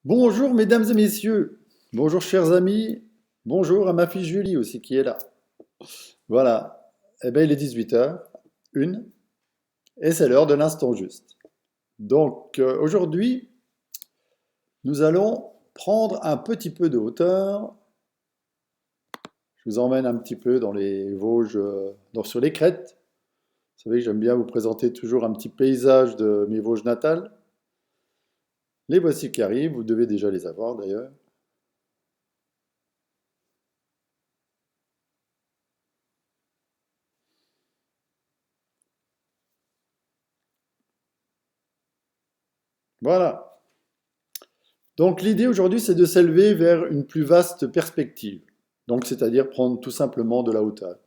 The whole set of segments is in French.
Bonjour mesdames et messieurs, bonjour chers amis, bonjour à ma fille Julie aussi qui est là. Voilà, eh bien il est 18h, une, et c'est l'heure de l'instant juste. Donc aujourd'hui, nous allons prendre un petit peu de hauteur. Je vous emmène un petit peu dans les Vosges, sur les crêtes. Vous savez que j'aime bien vous présenter toujours un petit paysage de mes Vosges natales. Les voici qui arrivent, vous devez déjà les avoir d'ailleurs. Voilà. Donc l'idée aujourd'hui, c'est de s'élever vers une plus vaste perspective. Donc c'est-à-dire prendre tout simplement de la hauteur.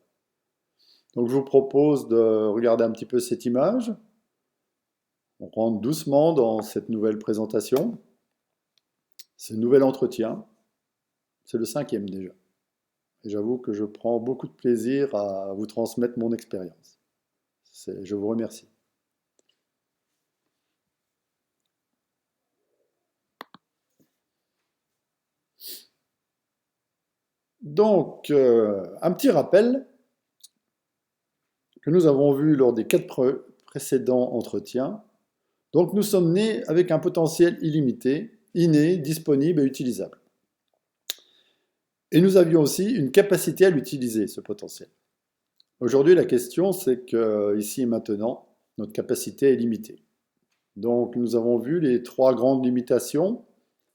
Donc je vous propose de regarder un petit peu cette image. On rentre doucement dans cette nouvelle présentation, ce nouvel entretien. C'est le cinquième déjà. Et j'avoue que je prends beaucoup de plaisir à vous transmettre mon expérience. Je vous remercie. Donc, un petit rappel que nous avons vu lors des quatre précédents entretiens. Donc nous sommes nés avec un potentiel illimité, inné, disponible et utilisable. Et nous avions aussi une capacité à l'utiliser, ce potentiel. Aujourd'hui, la question, c'est que ici et maintenant, notre capacité est limitée. Donc nous avons vu les trois grandes limitations,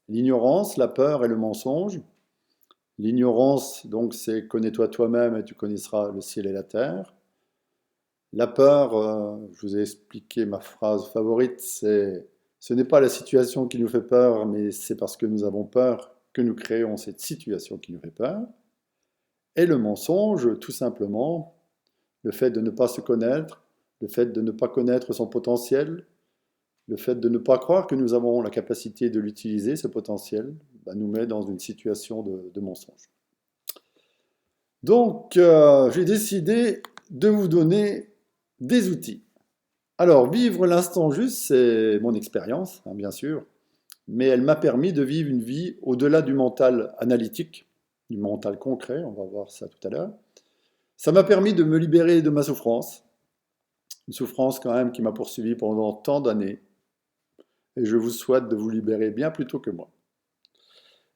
l'ignorance, la peur et le mensonge. L'ignorance, donc, c'est connais-toi toi-même et tu connaîtras le ciel et la terre. La peur, je vous ai expliqué ma phrase favorite, c'est ce n'est pas la situation qui nous fait peur, mais c'est parce que nous avons peur que nous créons cette situation qui nous fait peur. Et le mensonge, tout simplement, le fait de ne pas se connaître, le fait de ne pas connaître son potentiel, le fait de ne pas croire que nous avons la capacité de l'utiliser, ce potentiel, nous met dans une situation de mensonge. Donc, j'ai décidé de vous donner des outils. Alors, vivre l'instant juste, c'est mon expérience, bien sûr, mais elle m'a permis de vivre une vie au-delà du mental analytique, du mental concret, on va voir ça tout à l'heure. Ça m'a permis de me libérer de ma souffrance, une souffrance quand même qui m'a poursuivi pendant tant d'années, et je vous souhaite de vous libérer bien plus tôt que moi,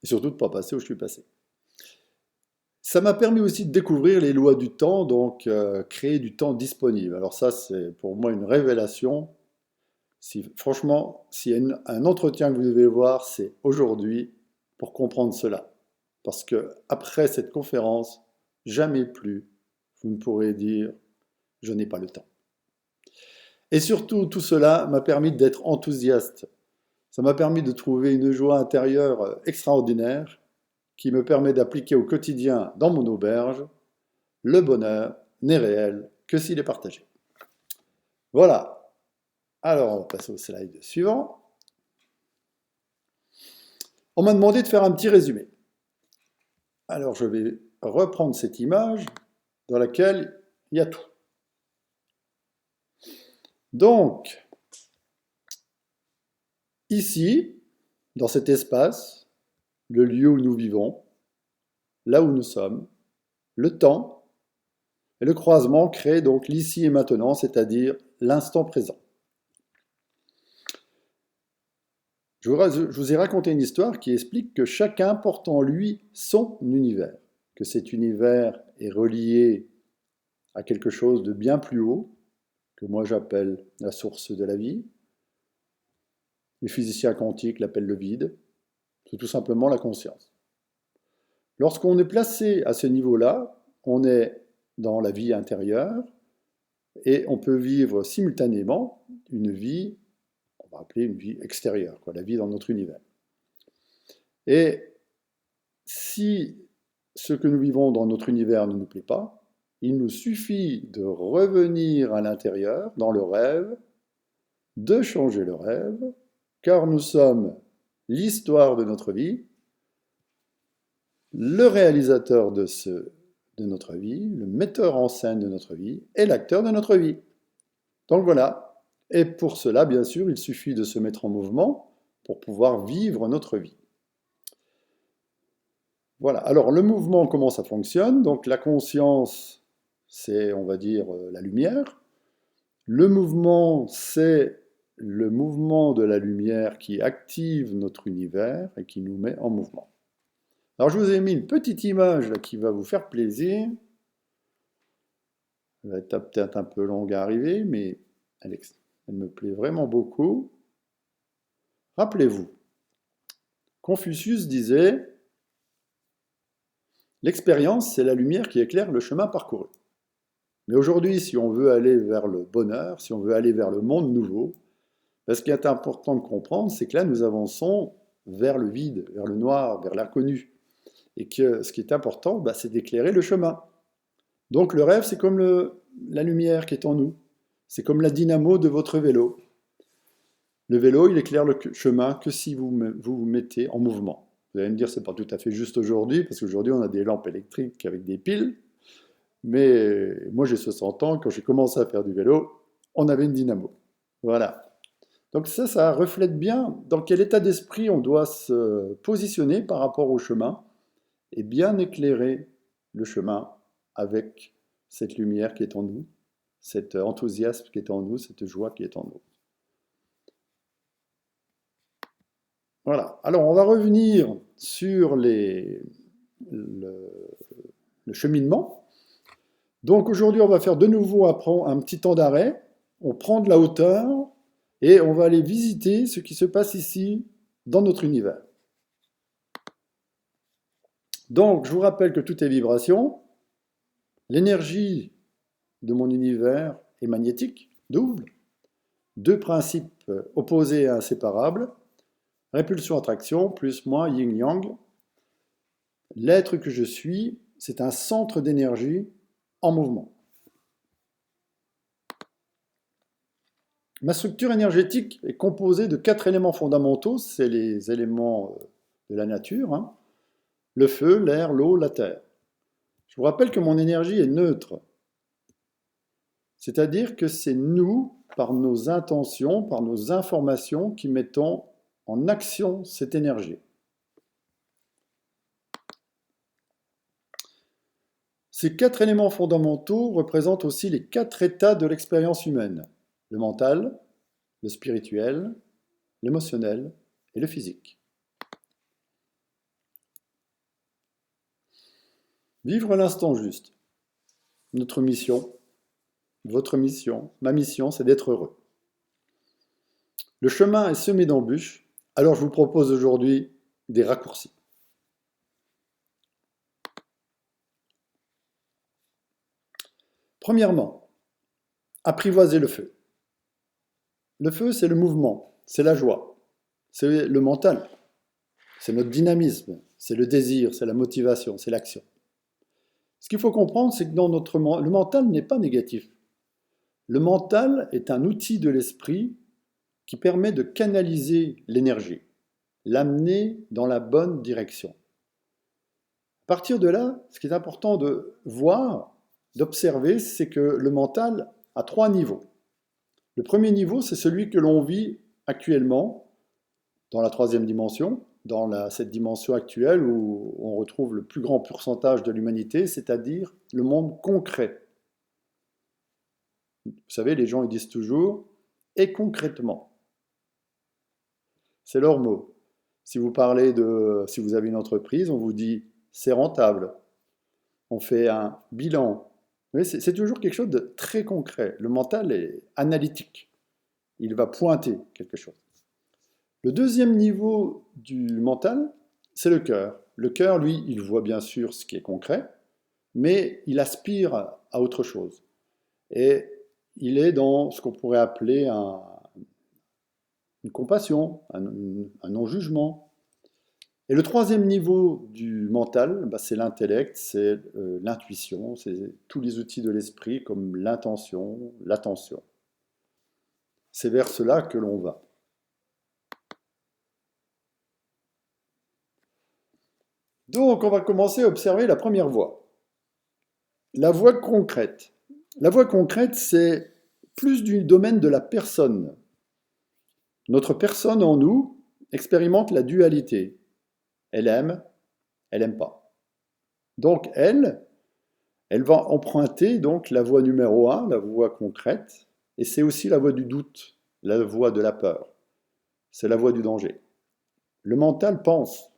et surtout de ne pas passer où je suis passé. Ça m'a permis aussi de découvrir les lois du temps, donc créer du temps disponible. Alors ça, c'est pour moi une révélation. Franchement, s'il y a un entretien que vous devez voir, c'est aujourd'hui pour comprendre cela. Parce que après cette conférence, jamais plus, vous ne pourrez dire je n'ai pas le temps. Et surtout, tout cela m'a permis d'être enthousiaste. Ça m'a permis de trouver une joie intérieure extraordinaire qui me permet d'appliquer au quotidien dans mon auberge. Le bonheur n'est réel que s'il est partagé. Voilà. Alors, on va passer au slide suivant. On m'a demandé de faire un petit résumé. Alors, je vais reprendre cette image dans laquelle il y a tout. Donc, ici, dans cet espace, le lieu où nous vivons, là où nous sommes, le temps et le croisement créent donc l'ici et maintenant, c'est-à-dire l'instant présent. Je vous ai raconté une histoire qui explique que chacun porte en lui son univers, que cet univers est relié à quelque chose de bien plus haut, que moi j'appelle la source de la vie. Les physiciens quantiques l'appellent le vide. C'est tout simplement la conscience. Lorsqu'on est placé à ce niveau-là, on est dans la vie intérieure et on peut vivre simultanément une vie, on va appeler une vie extérieure, la vie dans notre univers. Et si ce que nous vivons dans notre univers ne nous plaît pas, il nous suffit de revenir à l'intérieur, dans le rêve, de changer le rêve, car nous sommes l'histoire de notre vie, le réalisateur de notre vie, le metteur en scène de notre vie et l'acteur de notre vie. Donc voilà. Et pour cela, bien sûr, il suffit de se mettre en mouvement pour pouvoir vivre notre vie. Voilà. Alors, le mouvement, comment ça fonctionne? Donc, la conscience, c'est, on va dire, la lumière. Le mouvement, c'est le mouvement de la lumière qui active notre univers et qui nous met en mouvement. Alors, je vous ai mis une petite image là, qui va vous faire plaisir. Elle va être peut-être un peu longue à arriver, mais elle me plaît vraiment beaucoup. Rappelez-vous, Confucius disait, l'expérience, c'est la lumière qui éclaire le chemin parcouru. Mais aujourd'hui, si on veut aller vers le bonheur, si on veut aller vers le monde nouveau, ce qui est important de comprendre, c'est que là, nous avançons vers le vide, vers le noir, vers l'inconnu. Et que ce qui est important, c'est d'éclairer le chemin. Donc le rêve, c'est comme la lumière qui est en nous. C'est comme la dynamo de votre vélo. Le vélo, il éclaire le chemin que si vous vous mettez en mouvement. Vous allez me dire, c'est pas tout à fait juste aujourd'hui, parce qu'aujourd'hui, on a des lampes électriques avec des piles. Mais moi, j'ai 60 ans, quand j'ai commencé à faire du vélo, on avait une dynamo. Voilà. Donc ça reflète bien dans quel état d'esprit on doit se positionner par rapport au chemin et bien éclairer le chemin avec cette lumière qui est en nous, cet enthousiasme qui est en nous, cette joie qui est en nous. Voilà. Alors on va revenir sur le cheminement. Donc aujourd'hui on va faire de nouveau un petit temps d'arrêt. On prend de la hauteur et on va aller visiter ce qui se passe ici dans notre univers. Donc, je vous rappelle que tout est vibration. L'énergie de mon univers est magnétique, double. Deux principes opposés et inséparables. Répulsion-attraction, plus moins, yin-yang. L'être que je suis, c'est un centre d'énergie en mouvement. Ma structure énergétique est composée de 4 éléments fondamentaux. C'est les éléments de la nature, hein. Le feu, l'air, l'eau, la terre. Je vous rappelle que mon énergie est neutre. C'est-à-dire que c'est nous, par nos intentions, par nos informations, qui mettons en action cette énergie. Ces 4 éléments fondamentaux représentent aussi les 4 états de l'expérience humaine. Le mental, le spirituel, l'émotionnel et le physique. Vivre l'instant juste. Notre mission, votre mission, ma mission, c'est d'être heureux. Le chemin est semé d'embûches, alors je vous propose aujourd'hui des raccourcis. Premièrement, apprivoiser le feu. Le feu, c'est le mouvement, c'est la joie, c'est le mental, c'est notre dynamisme, c'est le désir, c'est la motivation, c'est l'action. Ce qu'il faut comprendre, c'est que le mental n'est pas négatif. Le mental est un outil de l'esprit qui permet de canaliser l'énergie, l'amener dans la bonne direction. À partir de là, ce qui est important de voir, d'observer, c'est que le mental a 3 niveaux. Le premier niveau, c'est celui que l'on vit actuellement dans la 3e dimension, dans cette dimension actuelle où on retrouve le plus grand pourcentage de l'humanité, c'est-à-dire le monde concret. Vous savez, les gens ils disent toujours « et concrètement ». C'est leur mot. Si vous avez une entreprise, on vous dit « c'est rentable ». On fait un bilan. Oui, c'est toujours quelque chose de très concret. Le mental est analytique. Il va pointer quelque chose. Le deuxième niveau du mental, c'est le cœur. Le cœur, lui, il voit bien sûr ce qui est concret, mais il aspire à autre chose. Et il est dans ce qu'on pourrait appeler une compassion, un non-jugement. Et le 3e niveau du mental, c'est l'intellect, c'est l'intuition, c'est tous les outils de l'esprit comme l'intention, l'attention. C'est vers cela que l'on va. Donc, on va commencer à observer la première voie. La voie concrète. La voie concrète, c'est plus du domaine de la personne. Notre personne en nous expérimente la dualité. Elle aime, elle n'aime pas. Donc elle va emprunter donc la voie numéro un, la voie concrète, et c'est aussi la voie du doute, la voie de la peur. C'est la voie du danger. Le mental pense,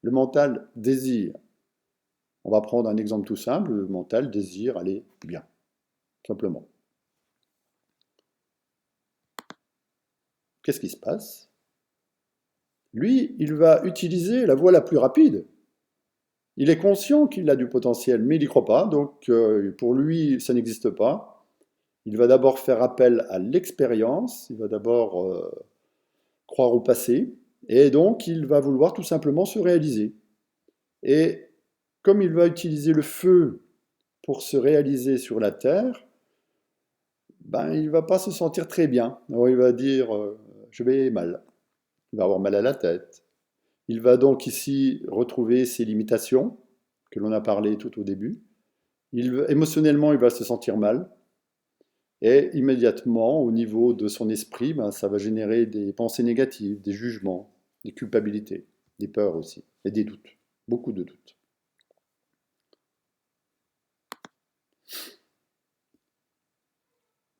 le mental désire. On va prendre un exemple tout simple, le mental désire aller bien, simplement. Qu'est-ce qui se passe? Lui, il va utiliser la voie la plus rapide. Il est conscient qu'il a du potentiel, mais il n'y croit pas, donc pour lui, ça n'existe pas. Il va d'abord faire appel à l'expérience, il va d'abord croire au passé, et donc il va vouloir tout simplement se réaliser. Et comme il va utiliser le feu pour se réaliser sur la terre, ben, il ne va pas se sentir très bien. Alors, il va dire je vais mal, il va avoir mal à la tête. Il va donc ici retrouver ses limitations, que l'on a parlé tout au début. Émotionnellement, il va se sentir mal. Et immédiatement, au niveau de son esprit, ben, ça va générer des pensées négatives, des jugements, des culpabilités, des peurs aussi, et des doutes, beaucoup de doutes.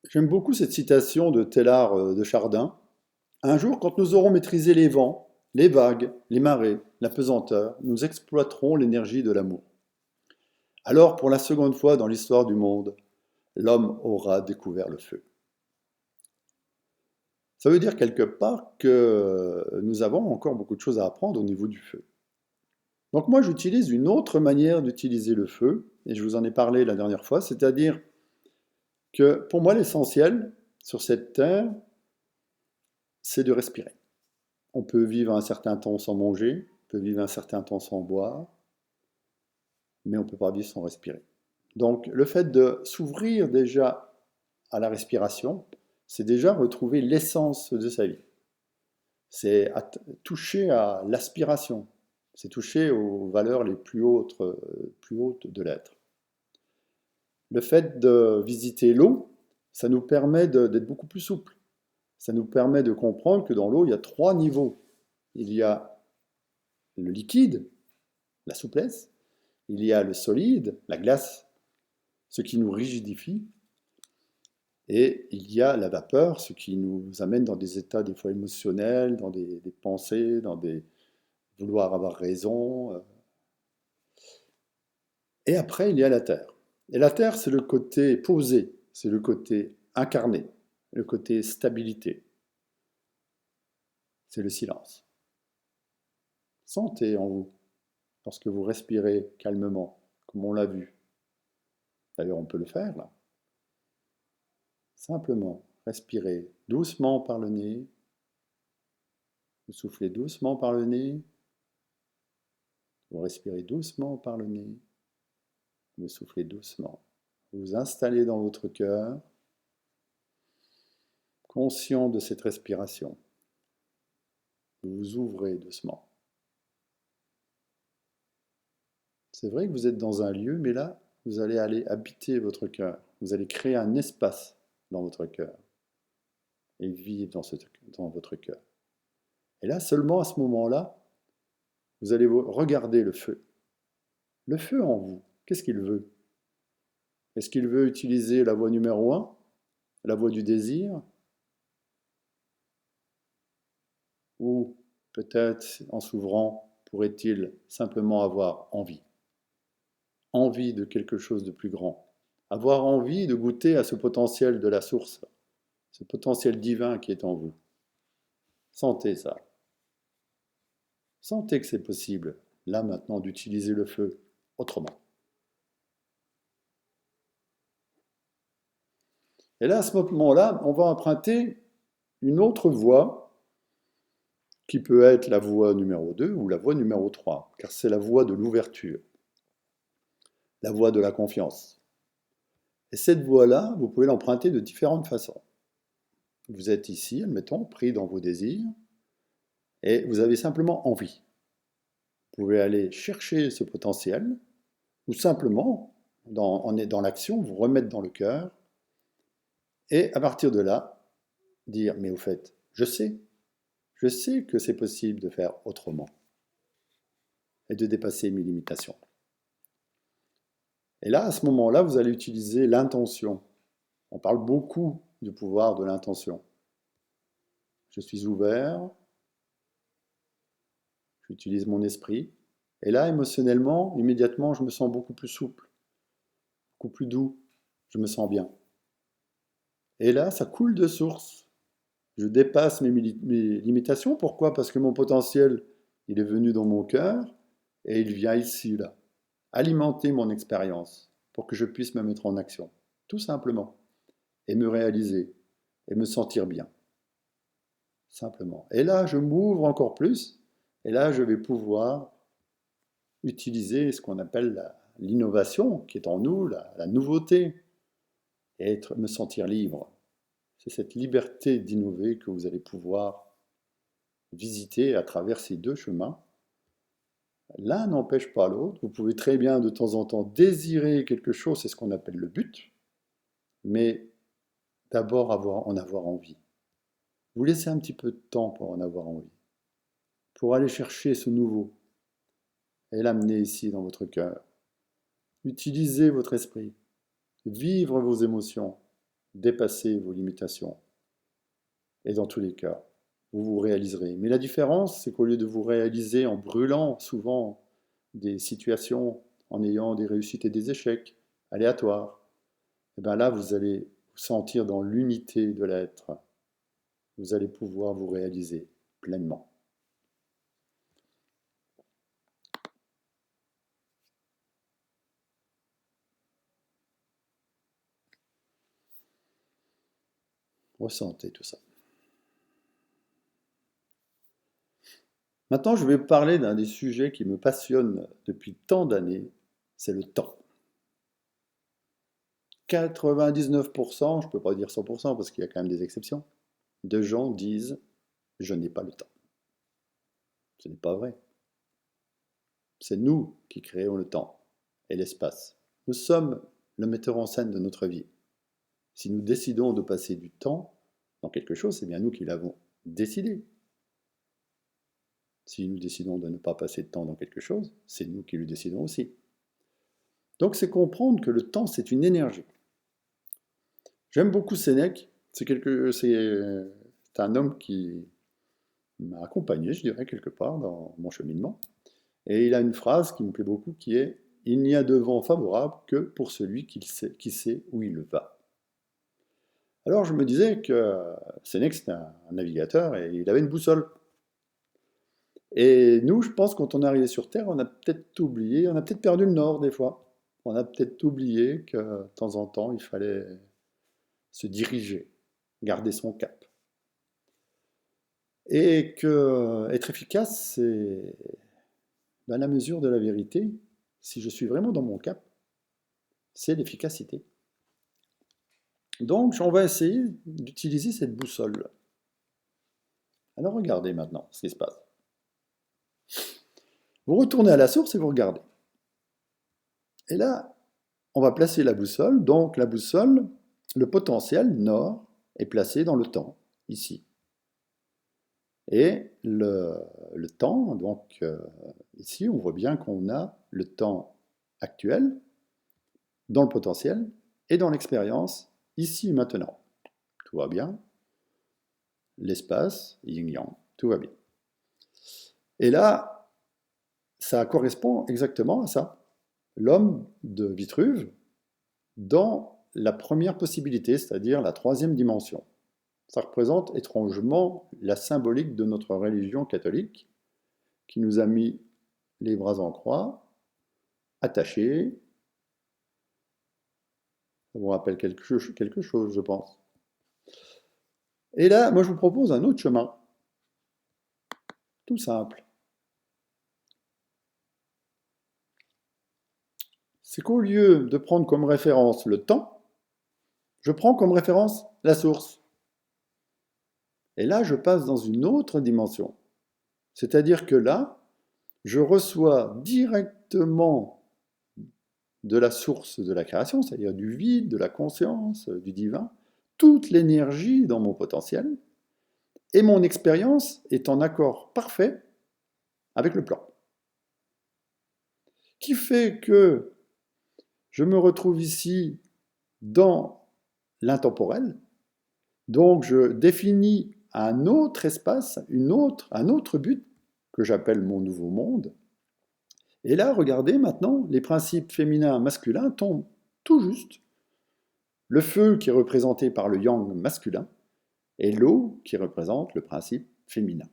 J'aime beaucoup cette citation de Teilhard de Chardin. Un jour, quand nous aurons maîtrisé les vents, les vagues, les marées, la pesanteur, nous exploiterons l'énergie de l'amour. Alors, pour la seconde fois dans l'histoire du monde, l'homme aura découvert le feu. Ça veut dire quelque part que nous avons encore beaucoup de choses à apprendre au niveau du feu. Donc moi, j'utilise une autre manière d'utiliser le feu, et je vous en ai parlé la dernière fois, c'est-à-dire que pour moi, l'essentiel sur cette terre, c'est de respirer. On peut vivre un certain temps sans manger, on peut vivre un certain temps sans boire, mais on ne peut pas vivre sans respirer. Donc le fait de s'ouvrir déjà à la respiration, c'est déjà retrouver l'essence de sa vie. C'est toucher à l'aspiration, c'est toucher aux valeurs les plus hautes de l'être. Le fait de visiter l'eau, ça nous permet d'être beaucoup plus souple. Ça nous permet de comprendre que dans l'eau, il y a 3 niveaux. Il y a le liquide, la souplesse, il y a le solide, la glace, ce qui nous rigidifie, et il y a la vapeur, ce qui nous amène dans des états des fois émotionnels, dans des pensées, dans des vouloir avoir raison. Et après, il y a la terre. Et la terre, c'est le côté posé, c'est le côté incarné, le côté stabilité, c'est le silence. Sentez en vous, lorsque vous respirez calmement, comme on l'a vu. D'ailleurs, on peut le faire là. Simplement, respirez doucement par le nez. Vous soufflez doucement par le nez. Vous respirez doucement par le nez. Vous soufflez doucement. Vous vous installez dans votre cœur, conscient de cette respiration. Vous vous ouvrez doucement. C'est vrai que vous êtes dans un lieu, mais là, vous allez aller habiter votre cœur. Vous allez créer un espace dans votre cœur et vivre dans votre cœur. Et là, seulement à ce moment-là, vous allez regarder le feu. Le feu en vous, qu'est-ce qu'il veut? Est-ce qu'il veut utiliser la voie numéro un, la voie du désir? Ou peut-être, en s'ouvrant, pourrait-il simplement avoir envie? Envie de quelque chose de plus grand. Avoir envie de goûter à ce potentiel de la source, ce potentiel divin qui est en vous. Sentez ça. Sentez que c'est possible, là maintenant, d'utiliser le feu autrement. Et là, à ce moment-là, on va emprunter une autre voie qui peut être la voie numéro 2 ou la voie numéro 3, car c'est la voie de l'ouverture, la voie de la confiance. Et cette voie-là, vous pouvez l'emprunter de différentes façons. Vous êtes ici, admettons, pris dans vos désirs, et vous avez simplement envie. Vous pouvez aller chercher ce potentiel, ou simplement, dans l'action, vous remettre dans le cœur, et à partir de là, dire, mais au fait, je sais que c'est possible de faire autrement, et de dépasser mes limitations. Et là, à ce moment-là, vous allez utiliser l'intention. On parle beaucoup du pouvoir de l'intention. Je suis ouvert, j'utilise mon esprit. Et là, émotionnellement, immédiatement, je me sens beaucoup plus souple, beaucoup plus doux. Je me sens bien. Et là, ça coule de source. Je dépasse mes limitations. Pourquoi? Parce que mon potentiel, il est venu dans mon cœur et il vient ici, là, alimenter mon expérience pour que je puisse me mettre en action, tout simplement, et me réaliser et me sentir bien, simplement. Et là, je m'ouvre encore plus et là, je vais pouvoir utiliser ce qu'on appelle l'innovation qui est en nous, la nouveauté, et me sentir libre. C'est cette liberté d'innover que vous allez pouvoir visiter à travers ces deux chemins. L'un n'empêche pas l'autre. Vous pouvez très bien de temps en temps désirer quelque chose, c'est ce qu'on appelle le but, mais d'abord en avoir envie. Vous laissez un petit peu de temps pour en avoir envie, pour aller chercher ce nouveau et l'amener ici dans votre cœur. Utilisez votre esprit, vivre vos émotions, dépasser vos limitations. Et dans tous les cas, vous vous réaliserez. Mais la différence, c'est qu'au lieu de vous réaliser en brûlant souvent des situations, en ayant des réussites et des échecs aléatoires, et bien là, vous allez vous sentir dans l'unité de l'être. Vous allez pouvoir vous réaliser pleinement. Ressentez tout ça. Maintenant, je vais vous parler d'un des sujets qui me passionne depuis tant d'années, c'est le temps. 99%, je ne peux pas dire 100% parce qu'il y a quand même des exceptions, de gens disent « je n'ai pas le temps ». Ce n'est pas vrai. C'est nous qui créons le temps et l'espace. Nous sommes le metteur en scène de notre vie. Si nous décidons de passer du temps dans quelque chose, c'est bien nous qui l'avons décidé. Si nous décidons de ne pas passer de temps dans quelque chose, c'est nous qui le décidons aussi. Donc c'est comprendre que le temps, c'est une énergie. J'aime beaucoup Sénèque. C'est un homme qui m'a accompagné, je dirais, quelque part dans mon cheminement. Et il a une phrase qui me plaît beaucoup qui est « Il n'y a de vent favorable que pour celui qui sait où il va ». Alors je me disais que Sénèque, c'était un navigateur et il avait une boussole. Et nous, je pense, quand on est arrivé sur Terre, on a peut-être oublié, on a peut-être perdu le nord des fois. On a peut-être oublié que de temps en temps, il fallait se diriger, garder son cap. Et que être efficace, c'est la mesure de la vérité. Si je suis vraiment dans mon cap, c'est l'efficacité. Donc, on va essayer d'utiliser cette boussole. Alors, regardez maintenant ce qui se passe. Vous retournez à la source et vous regardez. Et là, on va placer la boussole. Donc, la boussole, le potentiel nord est placé dans le temps, ici. Et le temps, donc ici, on voit bien qu'on a le temps actuel dans le potentiel et dans l'expérience, ici et maintenant. Tout va bien. L'espace, yin-yang, tout va bien. Et là, ça correspond exactement à ça. L'homme de Vitruve dans la première possibilité, c'est-à-dire la troisième dimension. Ça représente étrangement la symbolique de notre religion catholique qui nous a mis les bras en croix, attachés. Ça vous rappelle quelque chose, je pense. Et là, moi, je vous propose un autre chemin. Tout simple. C'est qu'au lieu de prendre comme référence le temps, je prends comme référence la source. Et là, je passe dans une autre dimension. C'est-à-dire que là, je reçois directement de la source de la création, c'est-à-dire du vide, de la conscience, du divin, toute l'énergie dans mon potentiel, et mon expérience est en accord parfait avec le plan. Qui fait que Je me retrouve ici dans l'intemporel, donc je définis un autre espace, un autre but que j'appelle mon nouveau monde. Et là, regardez maintenant, les principes féminins masculins tombent tout juste. Le feu qui est représenté par le yang masculin et l'eau qui représente le principe féminin.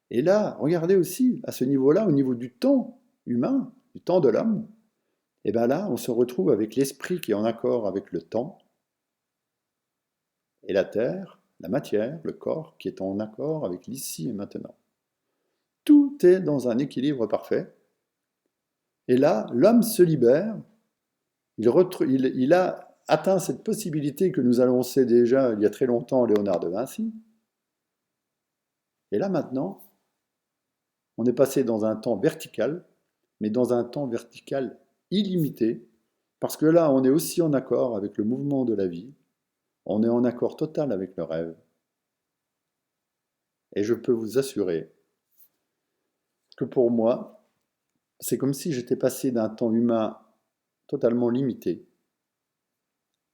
Et là, regardez aussi, à ce niveau-là, au niveau du temps humain, du temps de l'homme, et bien là, on se retrouve avec l'esprit qui est en accord avec le temps, et la terre, la matière, le corps, qui est en accord avec l'ici et maintenant. Tout est dans un équilibre parfait. Et là, l'homme se libère, il a atteint cette possibilité que nous annonçait déjà il y a très longtemps Léonard de Vinci. Et là maintenant, on est passé dans un temps vertical, mais dans un temps vertical illimité, parce que là, on est aussi en accord avec le mouvement de la vie, on est en accord total avec le rêve. Et je peux vous assurer que pour moi, c'est comme si j'étais passé d'un temps humain totalement limité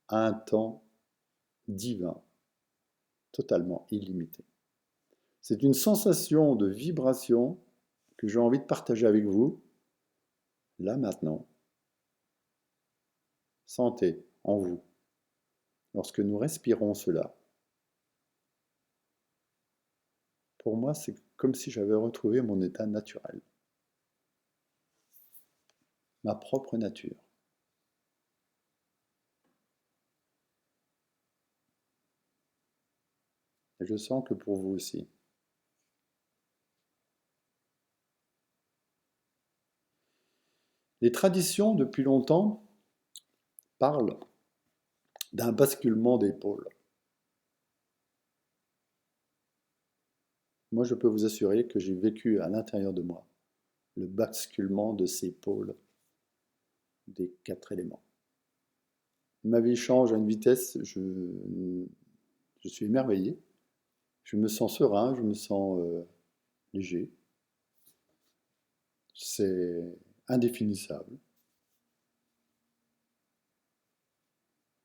à un temps divin, totalement illimité. C'est une sensation de vibration que j'ai envie de partager avec vous, là maintenant. Sentez en vous, lorsque nous respirons cela. Pour moi, c'est comme si j'avais retrouvé mon état naturel, ma propre nature. Et je sens que pour vous aussi. Les traditions, depuis longtemps, parlent d'un basculement des pôles. Moi, je peux vous assurer que j'ai vécu à l'intérieur de moi le basculement de ces pôles des 4 éléments. Ma vie change à une vitesse, je suis émerveillé, je me sens serein, je me sens léger. C'est indéfinissable.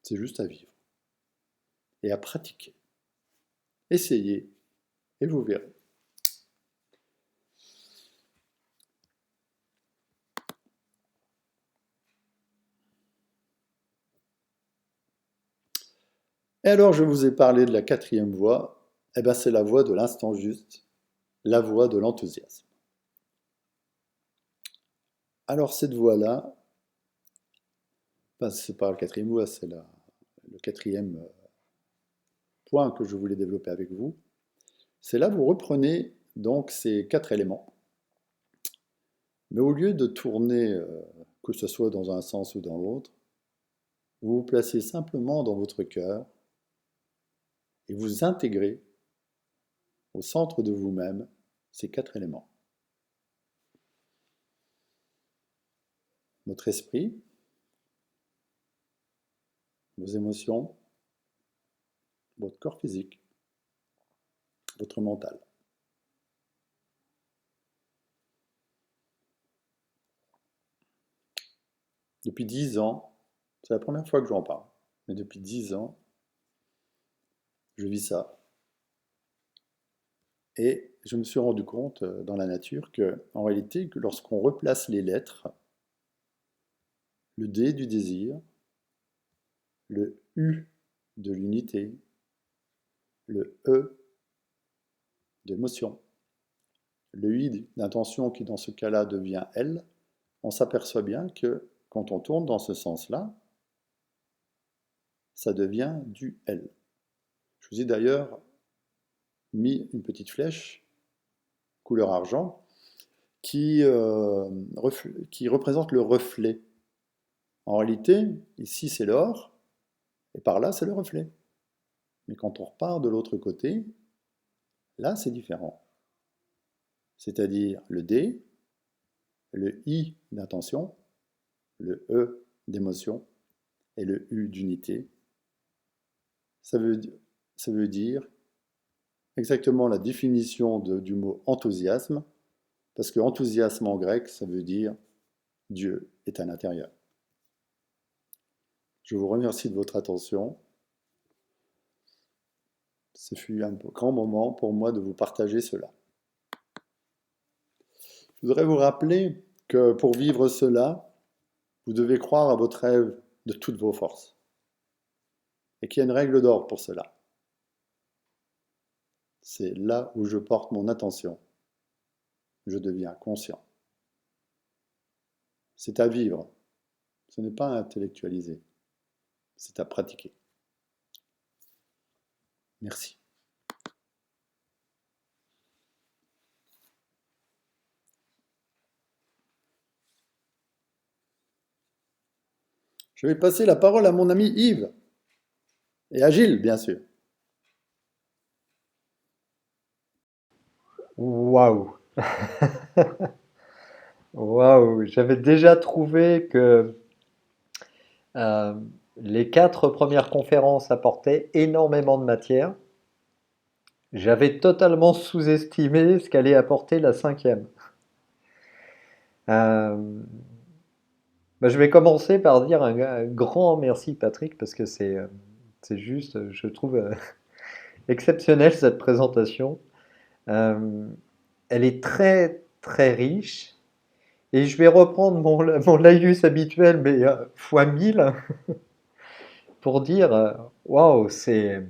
C'est juste à vivre et à pratiquer. Essayez et vous verrez. Et alors, je vous ai parlé de la 4e voie. Eh bien, c'est la voie de l'instant juste, la voie de l'enthousiasme. Alors, cette voie-là, c'est pas la 4e voie, c'est le 4e point que je voulais développer avec vous. C'est là vous reprenez donc ces 4 éléments, mais au lieu de tourner, que ce soit dans un sens ou dans l'autre, vous vous placez simplement dans votre cœur et vous intégrez au centre de vous-même ces 4 éléments. Votre esprit, vos émotions, votre corps physique, votre mental. Depuis 10 ans, c'est la première fois que j'en parle, mais depuis 10 ans, je vis ça. Et je me suis rendu compte dans la nature que, en réalité, que lorsqu'on replace les lettres, le D du désir, le U de l'unité, le E d'émotion, le I d'intention qui dans ce cas-là devient L, on s'aperçoit bien que quand on tourne dans ce sens-là, ça devient du L. Je vous ai d'ailleurs mis une petite flèche couleur argent qui représente le reflet. En réalité, ici c'est l'or et par là c'est le reflet. Mais quand on repart de l'autre côté, là c'est différent. C'est-à-dire le D, le I d'intention, le E d'émotion et le U d'unité. Ça veut dire exactement la définition du mot enthousiasme, parce que enthousiasme en grec, ça veut dire Dieu est à l'intérieur. Je vous remercie de votre attention. Ce fut un grand moment pour moi de vous partager cela. Je voudrais vous rappeler que pour vivre cela, vous devez croire à votre rêve de toutes vos forces. Et qu'il y a une règle d'or pour cela. C'est là où je porte mon attention. Je deviens conscient. C'est à vivre. Ce n'est pas à intellectualiser. C'est à pratiquer. Merci. Je vais passer la parole à mon ami Yves. Et à Gilles, bien sûr. Waouh! Waouh! J'avais déjà trouvé que euh, les quatre premières conférences apportaient énormément de matière. J'avais totalement sous-estimé ce qu'allait apporter la cinquième. Euh, je vais commencer par dire un grand merci, Patrick, parce que c'est juste, je trouve exceptionnel cette présentation. Euh, Elle est très très riche. Et je vais reprendre mon laïus habituel, mais fois 1000, pour dire waouh, c'est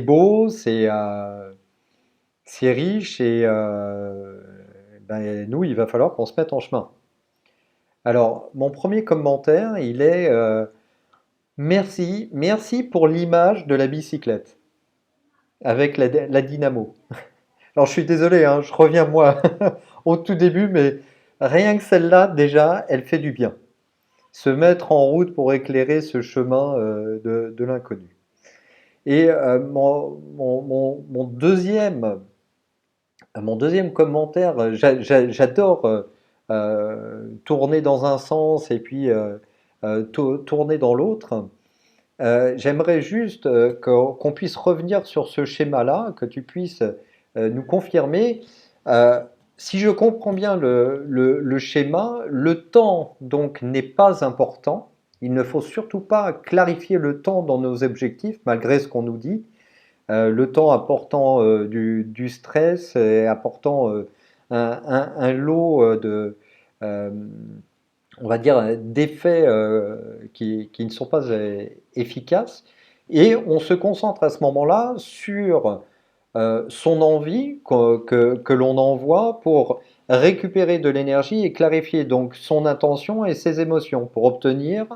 beau, c'est riche, et ben, nous, il va falloir qu'on se mette en chemin. Alors, mon premier commentaire, il est merci, merci pour l'image de la bicyclette avec la dynamo. Alors, je suis désolé, hein, je reviens moi au tout début, mais rien que celle-là, déjà, elle fait du bien. Se mettre en route pour éclairer ce chemin de l'inconnu. Et mon deuxième commentaire, j'adore tourner dans un sens et puis tourner dans l'autre. J'aimerais juste qu'on puisse revenir sur ce schéma-là, que tu puisses nous confirmer. Euh, Si je comprends bien le schéma, le temps donc n'est pas important. Il ne faut surtout pas clarifier le temps dans nos objectifs, malgré ce qu'on nous dit. Le temps apportant du stress et apportant un lot euh, on va dire, d'effets qui ne sont pas efficaces. Et on se concentre à ce moment-là sur son envie que l'on envoie pour récupérer de l'énergie et clarifier donc son intention et ses émotions pour obtenir,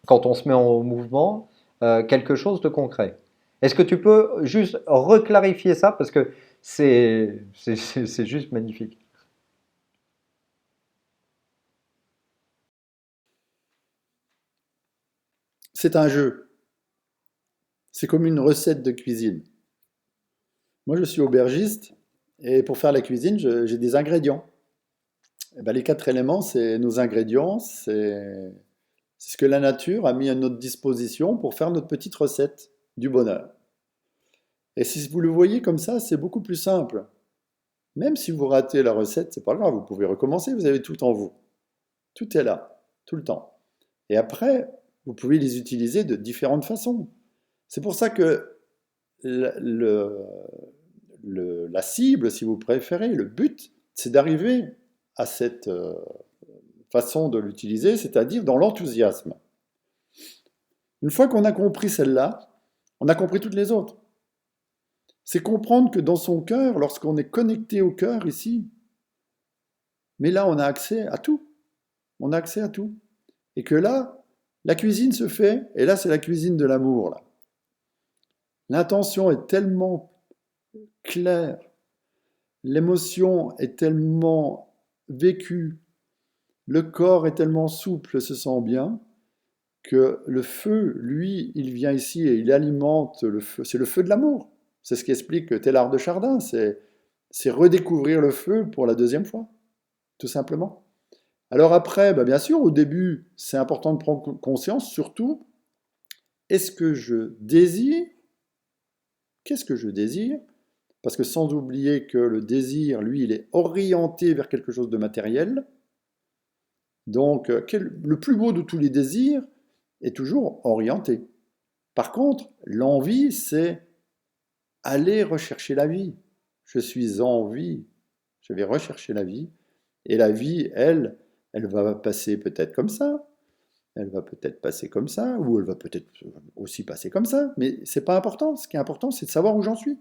quand on se met en mouvement, quelque chose de concret. Est-ce que tu peux juste reclarifier ça parce que c'est juste magnifique. C'est un jeu. C'est comme une recette de cuisine. Moi, je suis aubergiste et pour faire la cuisine, j'ai des ingrédients. Eh ben, les quatre éléments, c'est nos ingrédients, c'est ce que la nature a mis à notre disposition pour faire notre petite recette du bonheur. Et si vous le voyez comme ça, c'est beaucoup plus simple. Même si vous ratez la recette, c'est pas grave, vous pouvez recommencer, vous avez tout en vous. Tout est là, tout le temps. Et après, vous pouvez les utiliser de différentes façons. C'est pour ça que la cible, si vous préférez, le but, c'est d'arriver à cette façon de l'utiliser, c'est-à-dire dans l'enthousiasme. Une fois qu'on a compris celle-là, on a compris toutes les autres. C'est comprendre que dans son cœur, lorsqu'on est connecté au cœur ici, mais là on a accès à tout. On a accès à tout. Et que là, la cuisine se fait, et là c'est la cuisine de l'amour. Là. L'intention est tellement claire, l'émotion est tellement vécue, le corps est tellement souple, se sent bien, que le feu, lui, il vient ici et il alimente le feu. C'est le feu de l'amour. C'est ce qu'explique Teilhard de Chardin. C'est redécouvrir le feu pour la deuxième fois, tout simplement. Alors après, bah bien sûr, au début, c'est important de prendre conscience, surtout, est-ce que je désire? Qu'est-ce que je désire? Parce que sans oublier que le désir, lui, il est orienté vers quelque chose de matériel. Donc, le plus beau de tous les désirs est toujours orienté. Par contre, l'envie, c'est aller rechercher la vie. Je suis en vie, je vais rechercher la vie. Et la vie, elle va passer peut-être comme ça, elle va peut-être passer comme ça, ou elle va peut-être aussi passer comme ça, mais c'est pas important. Ce qui est important, c'est de savoir où j'en suis.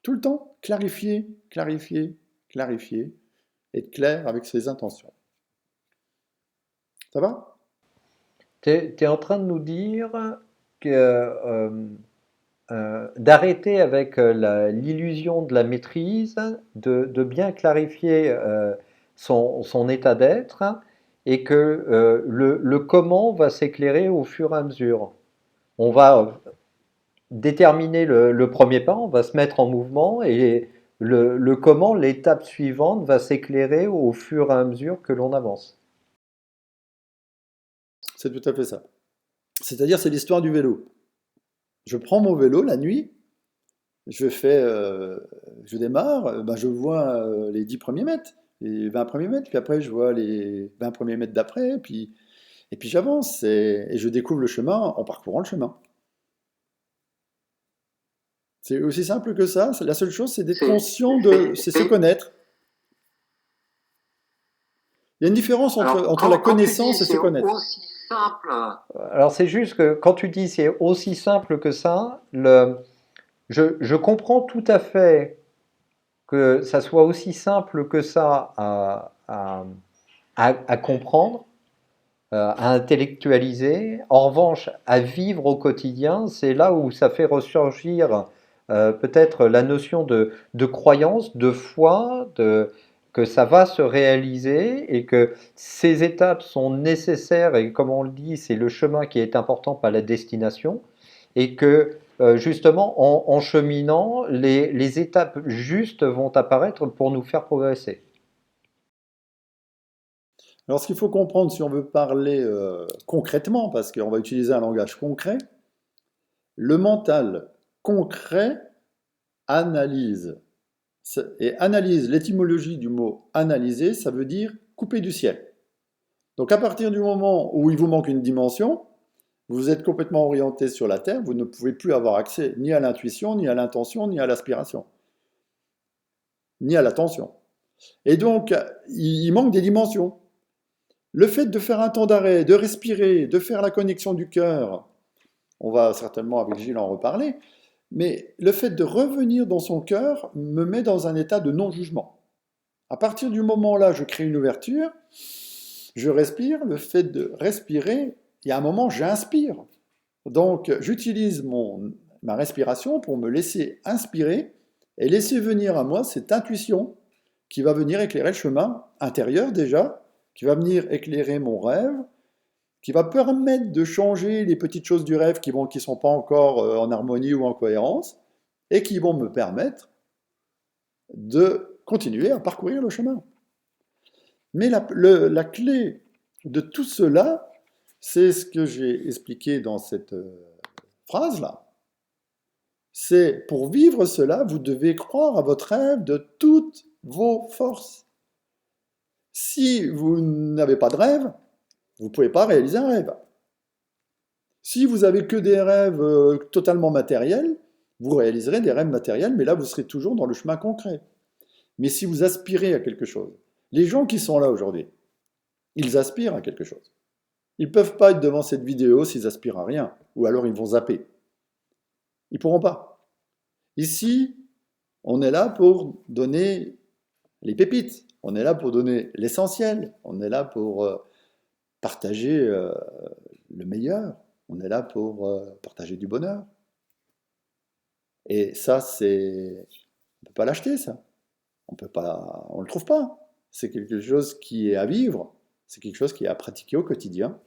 Tout le temps, clarifier, clarifier, clarifier, être clair avec ses intentions. Ça va? Tu es en train de nous dire que d'arrêter avec l'illusion de la maîtrise, de bien clarifier son état d'être et que le comment va s'éclairer au fur et à mesure. On va déterminer le premier pas, on va se mettre en mouvement et le comment, l'étape suivante, va s'éclairer au fur et à mesure que l'on avance. C'est tout à fait ça. C'est-à-dire, c'est l'histoire du vélo. Je prends mon vélo la nuit, je fais, je démarre, ben je vois les 10 premiers mètres, les 20 premiers mètres, puis après je vois les 20 premiers mètres d'après, et puis j'avance, et je découvre le chemin en parcourant le chemin. C'est aussi simple que ça. La seule chose, c'est d'être conscient c'est se connaître. Il y a une différence entre la connaissance et se connaître. Aussi simple. Alors c'est juste que quand tu dis c'est aussi simple que ça, je comprends tout à fait que ça soit aussi simple que ça à comprendre, à intellectualiser. En revanche, à vivre au quotidien, c'est là où ça fait ressurgir peut-être la notion de croyance, de foi, que ça va se réaliser et que ces étapes sont nécessaires et comme on le dit, c'est le chemin qui est important, pas la destination, et que justement en cheminant, les étapes justes vont apparaître pour nous faire progresser. Alors, ce qu'il faut comprendre, si on veut parler concrètement, parce qu'on va utiliser un langage concret, le mental concret analyse. Et analyse, l'étymologie du mot analyser, ça veut dire couper du ciel. Donc, à partir du moment où il vous manque une dimension, vous êtes complètement orienté sur la Terre, vous ne pouvez plus avoir accès ni à l'intuition, ni à l'intention, ni à l'aspiration, ni à l'attention. Et donc, il manque des dimensions. Le fait de faire un temps d'arrêt, de respirer, de faire la connexion du cœur, on va certainement avec Gilles en reparler, mais le fait de revenir dans son cœur me met dans un état de non-jugement. À partir du moment-là, je crée une ouverture, je respire, le fait de respirer, il y a un moment, j'inspire. Donc, j'utilise ma respiration pour me laisser inspirer et laisser venir à moi cette intuition qui va venir éclairer le chemin intérieur déjà, qui va venir éclairer mon rêve, qui va permettre de changer les petites choses du rêve qui ne sont pas encore en harmonie ou en cohérence, et qui vont me permettre de continuer à parcourir le chemin. Mais la clé de tout cela, c'est ce que j'ai expliqué dans cette phrase-là. C'est pour vivre cela, vous devez croire à votre rêve de toutes vos forces. Si vous n'avez pas de rêve, vous ne pouvez pas réaliser un rêve. Si vous avez que des rêves totalement matériels, vous réaliserez des rêves matériels, mais là, vous serez toujours dans le chemin concret. Mais si vous aspirez à quelque chose, les gens qui sont là aujourd'hui, ils aspirent à quelque chose. Ils ne peuvent pas être devant cette vidéo s'ils aspirent à rien, ou alors ils vont zapper. Ils ne pourront pas. Ici, on est là pour donner les pépites, on est là pour donner l'essentiel, on est là pour partager le meilleur, on est là pour partager du bonheur. Et ça, on ne peut pas l'acheter, ça. On ne le trouve pas. C'est quelque chose qui est à vivre, c'est quelque chose qui est à pratiquer au quotidien.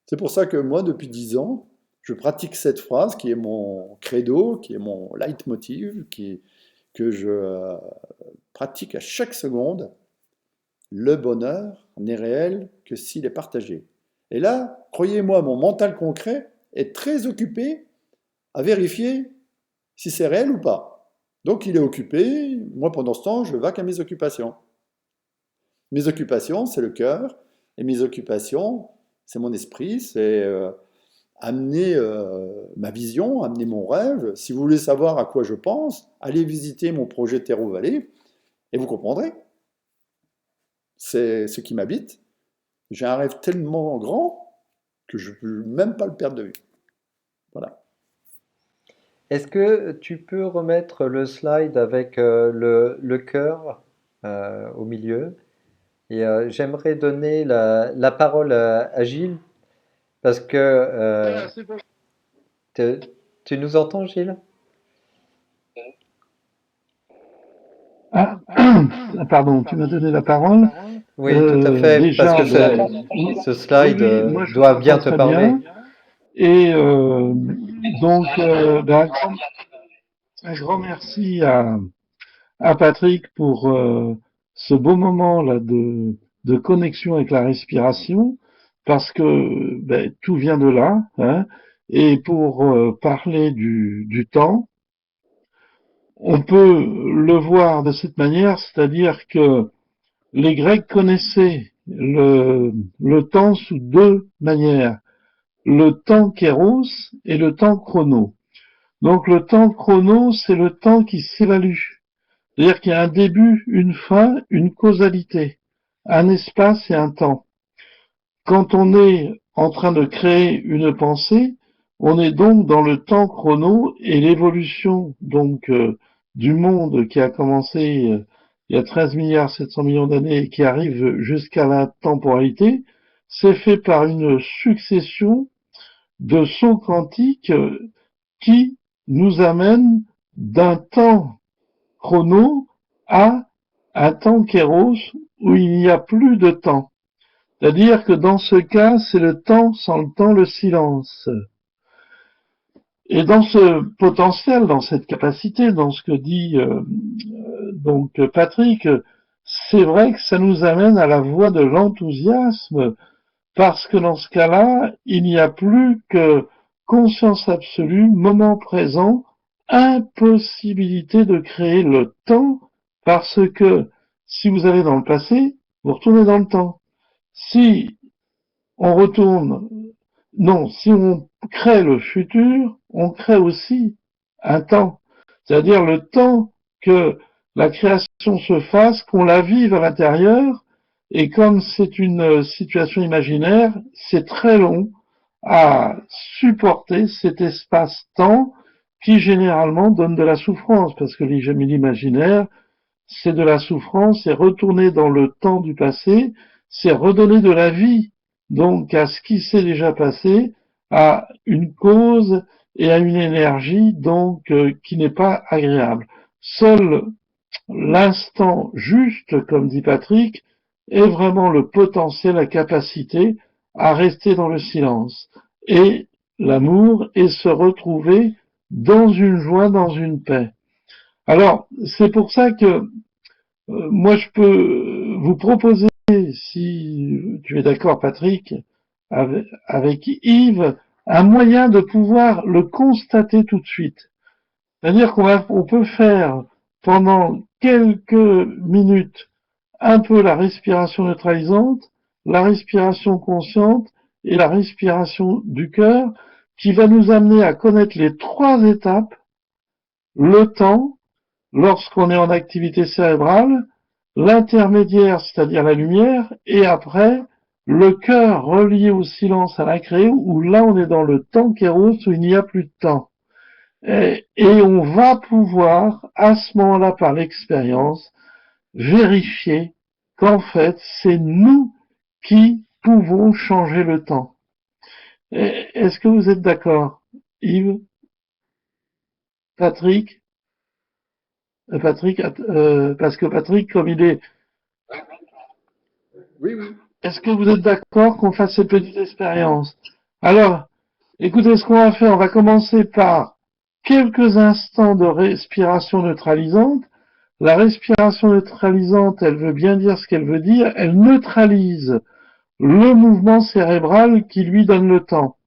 C'est pour ça que moi, depuis 10 ans, je pratique cette phrase qui est mon credo, qui est mon leitmotiv, que je pratique à chaque seconde. Le bonheur n'est réel que s'il est partagé. Et là, croyez-moi, mon mental concret est très occupé à vérifier si c'est réel ou pas. Donc il est occupé, moi pendant ce temps, je vaque à mes occupations. Mes occupations, c'est le cœur, et mes occupations, c'est mon esprit, c'est amener ma vision, amener mon rêve. Si vous voulez savoir à quoi je pense, allez visiter mon projet Terreau-Vallée, et vous comprendrez. C'est ce qui m'habite. J'ai un rêve tellement grand que je ne peux même pas le perdre de vue. Voilà. Est-ce que tu peux remettre le slide avec le cœur au milieu? Et j'aimerais donner la parole à Gilles parce que te- tu nous entends, Gilles? Ah, pardon, tu m'as donné la parole. Oui, tout à fait, parce que Déjà, oui, ce oui, slide oui, moi je doit bien t'entends te très parler. bien. Et donc, un grand merci à Patrick pour ce beau moment là de connexion avec la respiration, parce que ben, tout vient de là, hein. Et pour parler du temps, on peut le voir de cette manière, c'est-à-dire que les Grecs connaissaient le temps sous deux manières, le temps kéros et le temps chrono. Donc le temps chrono, c'est le temps qui s'évalue. C'est-à-dire qu'il y a un début, une fin, une causalité, un espace et un temps. Quand on est en train de créer une pensée, on est donc dans le temps chrono et l'évolution donc du monde qui a commencé il y a 13 milliards 700 millions d'années et qui arrive jusqu'à la temporalité, c'est fait par une succession de sauts quantiques qui nous amènent d'un temps chrono à un temps kéros où il n'y a plus de temps. C'est-à-dire que dans ce cas, c'est le temps sans le temps, le silence. Et dans ce potentiel, dans cette capacité, dans ce que dit donc Patrick, c'est vrai que ça nous amène à la voie de l'enthousiasme, parce que dans ce cas-là, il n'y a plus que conscience absolue, moment présent, impossibilité de créer le temps, parce que si vous allez dans le passé, vous retournez dans le temps. Si on retourne, non, si on crée le futur, on crée aussi un temps. C'est-à-dire le temps que la création se fasse, qu'on la vive à l'intérieur, et comme c'est une situation imaginaire, c'est très long à supporter cet espace-temps qui généralement donne de la souffrance, parce que l'imaginaire, c'est de la souffrance, c'est retourner dans le temps du passé, c'est redonner de la vie, donc à ce qui s'est déjà passé, à une cause et à une énergie donc qui n'est pas agréable. Seul l'instant juste, comme dit Patrick, est vraiment le potentiel, la capacité à rester dans le silence. Et l'amour est se retrouver dans une joie, dans une paix. Alors, c'est pour ça que moi, je peux vous proposer, si tu es d'accord, Patrick, avec Yves, un moyen de pouvoir le constater tout de suite. C'est-à-dire on peut faire pendant quelques minutes un peu la respiration neutralisante, la respiration consciente et la respiration du cœur, qui va nous amener à connaître les trois étapes, le temps, lorsqu'on est en activité cérébrale, l'intermédiaire, c'est-à-dire la lumière, et après, le cœur relié au silence à la créée, où là on est dans le temps kéros, où il n'y a plus de temps. Et on va pouvoir, à ce moment-là, par l'expérience, vérifier qu'en fait, c'est nous qui pouvons changer le temps. Est-ce que vous êtes d'accord, Yves, Patrick, parce que Patrick, comme il est, Oui, oui. est-ce que vous êtes d'accord qu'on fasse cette petite expérience? Alors, écoutez ce qu'on va faire. On va commencer par quelques instants de respiration neutralisante. La respiration neutralisante, elle veut bien dire ce qu'elle veut dire. Elle neutralise le mouvement cérébral qui lui donne le temps.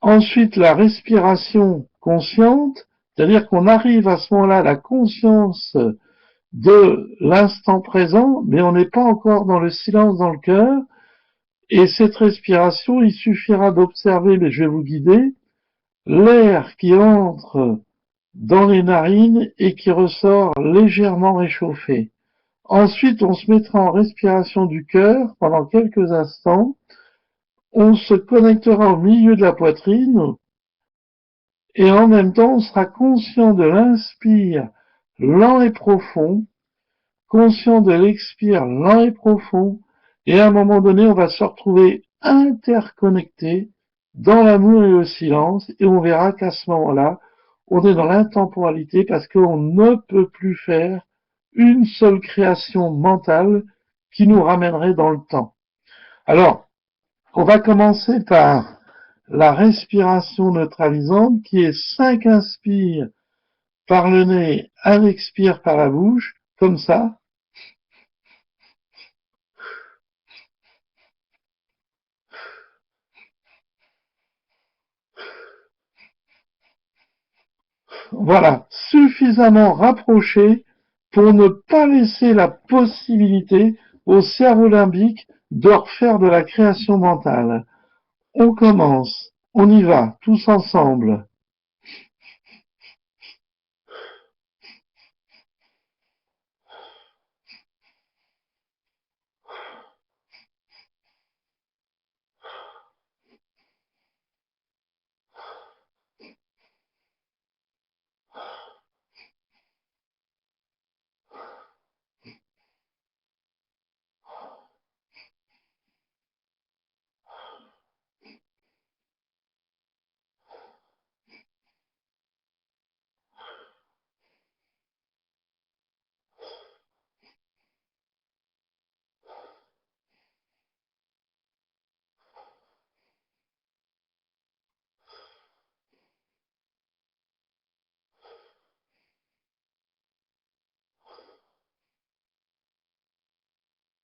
Ensuite, la respiration consciente, c'est-à-dire qu'on arrive à ce moment-là à la conscience de l'instant présent, mais on n'est pas encore dans le silence dans le cœur. Et cette respiration, il suffira d'observer, mais je vais vous guider, l'air qui entre dans les narines et qui ressort légèrement réchauffé. Ensuite, on se mettra en respiration du cœur pendant quelques instants. On se connectera au milieu de la poitrine et en même temps, on sera conscient de l'inspire lent et profond, conscient de l'expire lent et profond, et à un moment donné, on va se retrouver interconnecté dans l'amour et le silence, et on verra qu'à ce moment-là, on est dans l'intemporalité parce qu'on ne peut plus faire une seule création mentale qui nous ramènerait dans le temps. Alors, on va commencer par la respiration neutralisante qui est 5 inspires par le nez, 1 expire par la bouche, comme ça. Voilà, suffisamment rapproché pour ne pas laisser la possibilité au cerveau limbique de refaire de la création mentale. On commence, on y va, tous ensemble.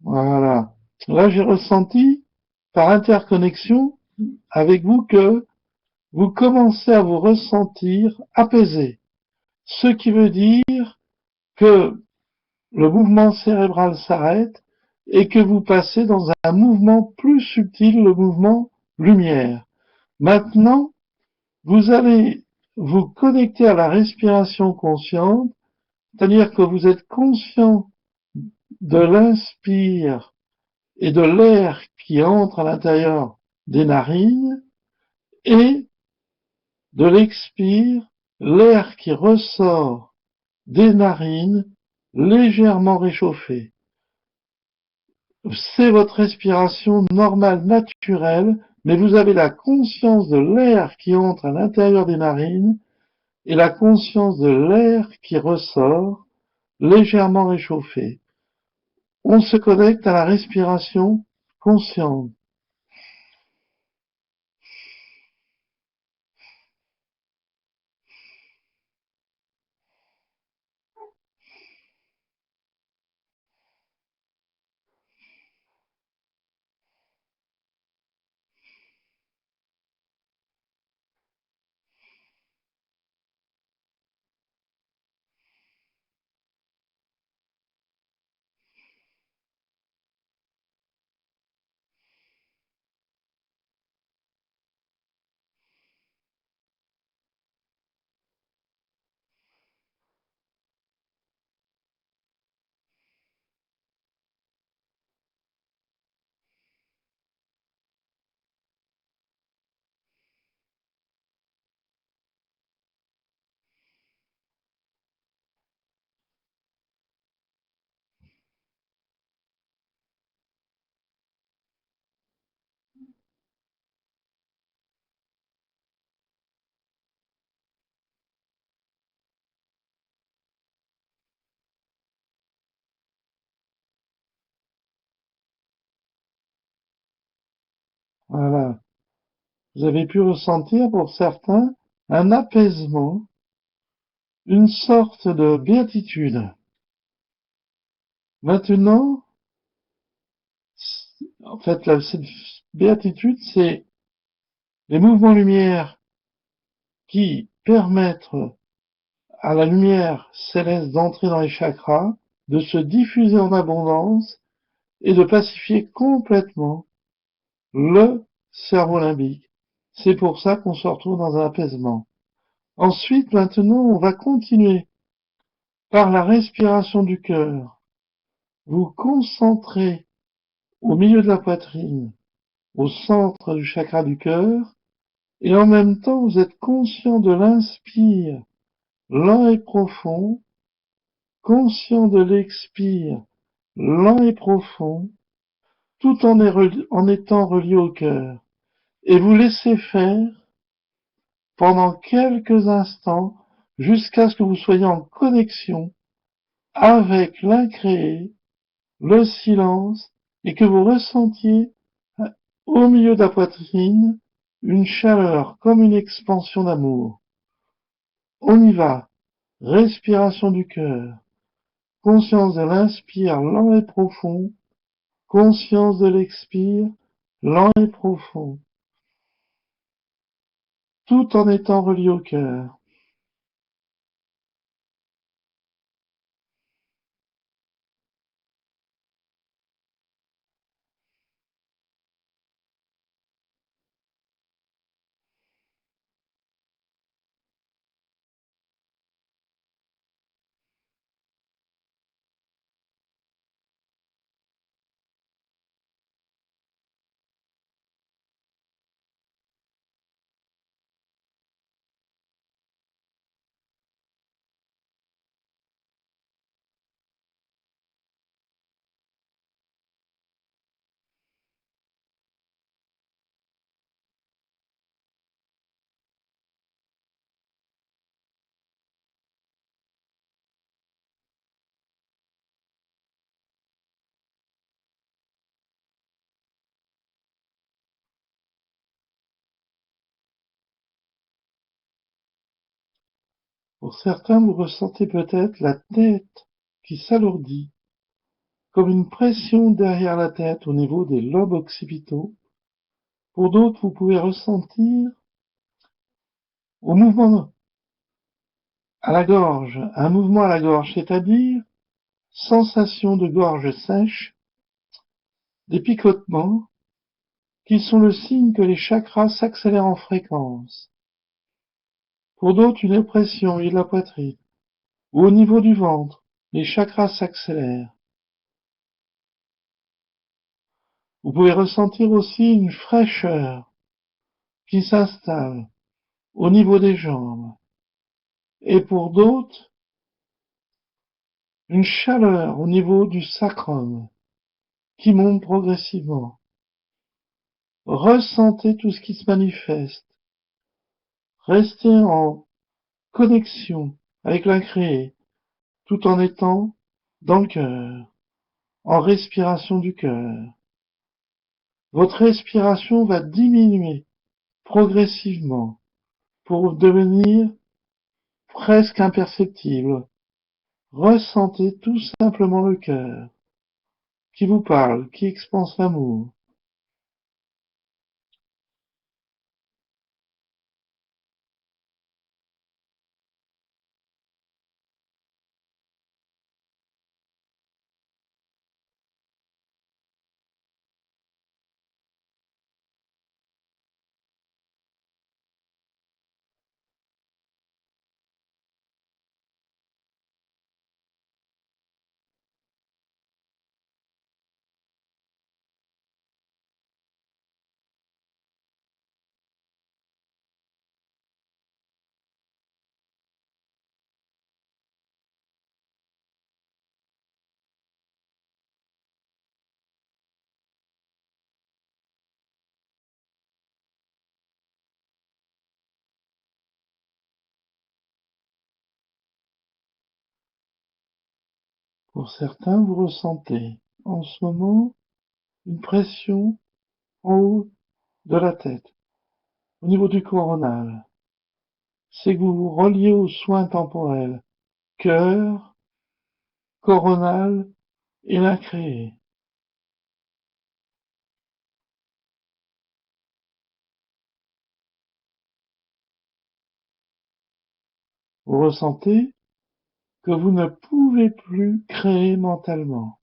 Voilà. Là, j'ai ressenti, par interconnexion avec vous, que vous commencez à vous ressentir apaisé. Ce qui veut dire que le mouvement cérébral s'arrête et que vous passez dans un mouvement plus subtil, le mouvement lumière. Maintenant, vous allez vous connecter à la respiration consciente, c'est-à-dire que vous êtes conscient de l'inspire et de l'air qui entre à l'intérieur des narines et de l'expire, l'air qui ressort des narines légèrement réchauffé. C'est votre respiration normale, naturelle, mais vous avez la conscience de l'air qui entre à l'intérieur des narines et la conscience de l'air qui ressort légèrement réchauffé. On se connecte à la respiration consciente. Voilà. Vous avez pu ressentir pour certains un apaisement, une sorte de béatitude. Maintenant, en fait, cette béatitude, c'est les mouvements lumière qui permettent à la lumière céleste d'entrer dans les chakras, de se diffuser en abondance et de pacifier complètement le cerveau limbique. C'est pour ça qu'on se retrouve dans un apaisement. Ensuite, maintenant, on va continuer par la respiration du cœur. Vous concentrez au milieu de la poitrine, au centre du chakra du cœur, et en même temps, vous êtes conscient de l'inspire lent et profond, conscient de l'expire lent et profond, tout en étant relié au cœur. Et vous laissez faire pendant quelques instants jusqu'à ce que vous soyez en connexion avec l'incréé, le silence, et que vous ressentiez au milieu de la poitrine une chaleur comme une expansion d'amour. On y va. Respiration du cœur. Conscience de l'inspire lent et profond. Conscience de l'expire lent et profond. Tout en étant relié au cœur. Pour certains, vous ressentez peut-être la tête qui s'alourdit, comme une pression derrière la tête au niveau des lobes occipitaux. Pour d'autres, vous pouvez ressentir au mouvement à la gorge, un mouvement à la gorge, c'est-à-dire sensation de gorge sèche, des picotements, qui sont le signe que les chakras s'accélèrent en fréquence. Pour d'autres, une oppression au milieu de la poitrine, ou au niveau du ventre, les chakras s'accélèrent. Vous pouvez ressentir aussi une fraîcheur qui s'installe au niveau des jambes. Et pour d'autres, une chaleur au niveau du sacrum qui monte progressivement. Ressentez tout ce qui se manifeste. Restez en connexion avec l'incréé, tout en étant dans le cœur, en respiration du cœur. Votre respiration va diminuer progressivement pour devenir presque imperceptible. Ressentez tout simplement le cœur qui vous parle, qui expanse l'amour. Pour certains, vous ressentez en ce moment une pression en haut de la tête, au niveau du coronal. C'est que vous vous reliez aux soins temporels, cœur, coronal et l'incréé. Vous ressentez que vous ne pouvez plus créer mentalement.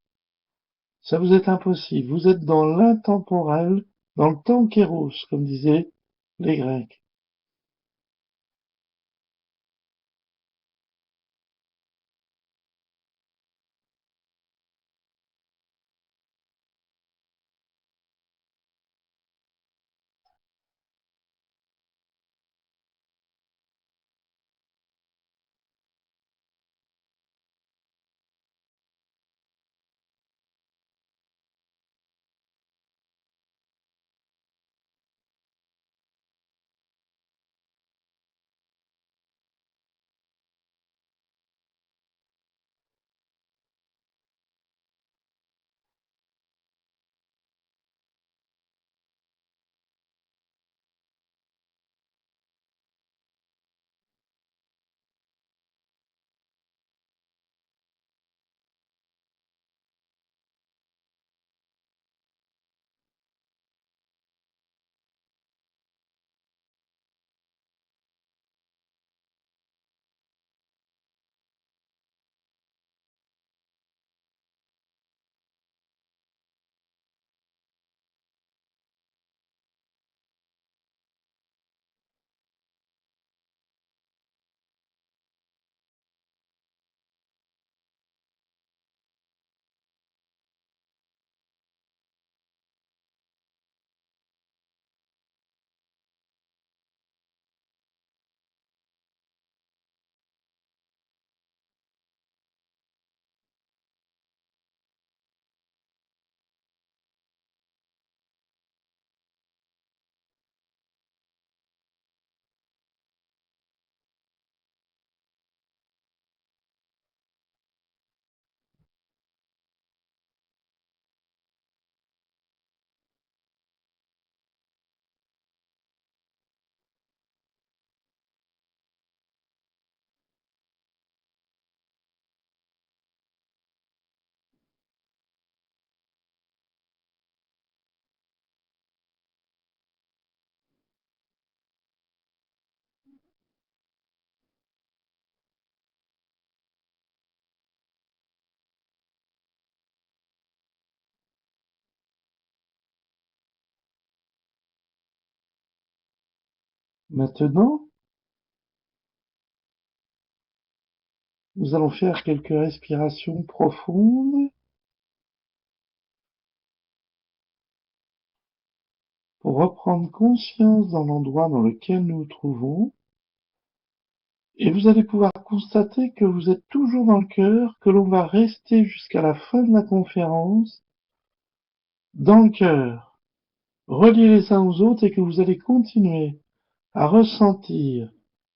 Ça vous est impossible. Vous êtes dans l'intemporel, dans le temps kéros, comme disaient les Grecs. Maintenant, nous allons faire quelques respirations profondes pour reprendre conscience dans l'endroit dans lequel nous nous trouvons. Et vous allez pouvoir constater que vous êtes toujours dans le cœur, que l'on va rester jusqu'à la fin de la conférence dans le cœur, reliés les uns aux autres, et que vous allez continuer à ressentir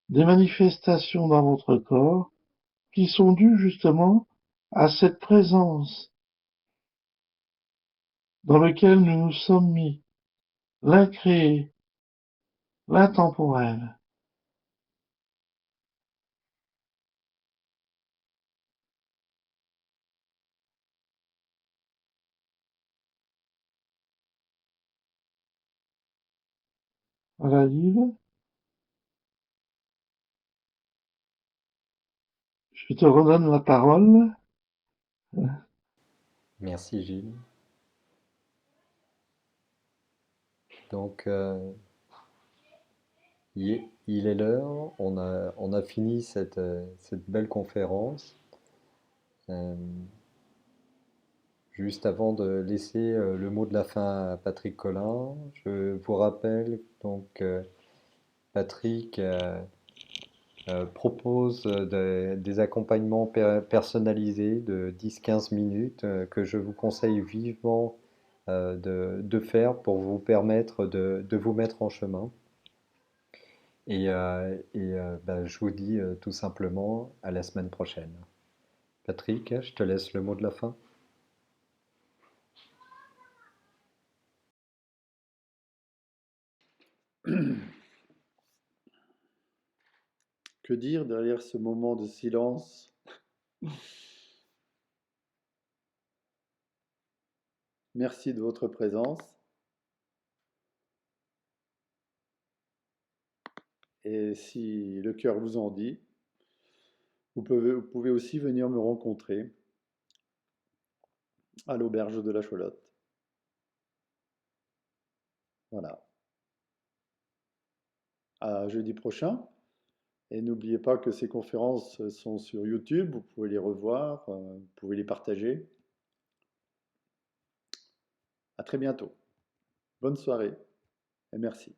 des manifestations dans votre corps qui sont dues justement à cette présence dans laquelle nous nous sommes mis, l'incréé, l'intemporel. Voilà, Yves, je te redonne la parole. Merci Gilles. Donc, il est l'heure, on a fini cette belle conférence. Euh, Juste avant de laisser le mot de la fin à Patrick Collin, je vous rappelle donc Patrick propose des accompagnements personnalisés de 10-15 minutes que je vous conseille vivement de faire pour vous permettre de vous mettre en chemin. Et je vous dis tout simplement à la semaine prochaine. Patrick, je te laisse le mot de la fin. Que dire derrière ce moment de silence? Merci de votre présence. Et si le cœur vous en dit, Vous pouvez aussi venir me rencontrer à l'auberge de la Cholotte. Voilà. À jeudi prochain. Et n'oubliez pas que ces conférences sont sur YouTube. Vous pouvez les revoir, vous pouvez les partager. À très bientôt. Bonne soirée et merci.